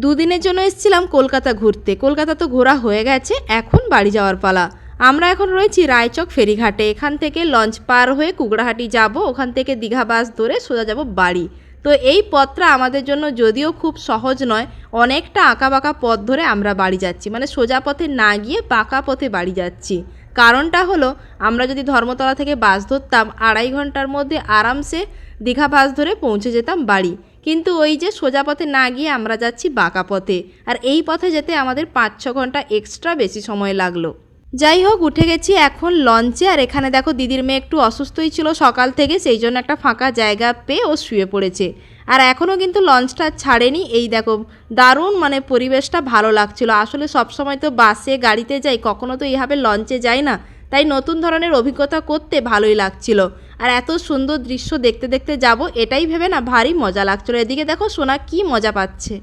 দুদিনের জন্য এসেছিলাম কলকাতা ঘুরতে। কলকাতা তো ঘোরা হয়ে গেছে, এখন বাড়ি যাওয়ার পালা। আমরা এখন রয়েছি রায়চক ফেরিঘাটে। এখান থেকে লঞ্চ পার হয়ে কুকড়াহাটি যাব, ওখান থেকে দীঘা বাস ধরে সোজা যাব বাড়ি। তো এই পথটা আমাদের জন্য যদিও খুব সহজ নয়, অনেকটা আঁকাবাঁকা পথ ধরে আমরা বাড়ি যাচ্ছি, মানে সোজা পথে না গিয়ে বাঁকা পথে বাড়ি যাচ্ছি। কারণটা হলো, আমরা যদি ধর্মতলা থেকে বাস ধরতাম 2.5 ঘন্টার মধ্যে আরামসে দীঘা বাস ধরে পৌঁছে যেতাম বাড়ি। কিন্তু ওই যে সোজা পথে না গিয়ে আমরা যাচ্ছি বাঁকা পথে, আর এই পথে যেতে আমাদের 5-6 ঘন্টা এক্সট্রা বেশি সময় লাগলো। যাই হোক, উঠে গেছি এখন লঞ্চে। আর এখানে দেখো, দিদির মেয়ে একটু অসুস্থই ছিল সকাল থেকে, সেই জন্য একটা ফাঁকা জায়গা পেয়ে ও শুয়ে পড়েছে। আর এখনও কিন্তু লঞ্চটা ছাড়েনি। এই দেখো, দারুণ মানে পরিবেশটা ভালো লাগছিল। আসলে সবসময় তো বাসে গাড়িতে যাই, কখনো তো এইভাবে লঞ্চে যাই না, তাই নতুন ধরনের অভিজ্ঞতা করতে ভালোই লাগছিল। আর এত সুন্দর দৃশ্য দেখতে দেখতে যাব, এটাই ভেবে না ভারী মজা লাগছিল। এদিকে দেখো সোনা কি মজা পাচ্ছে।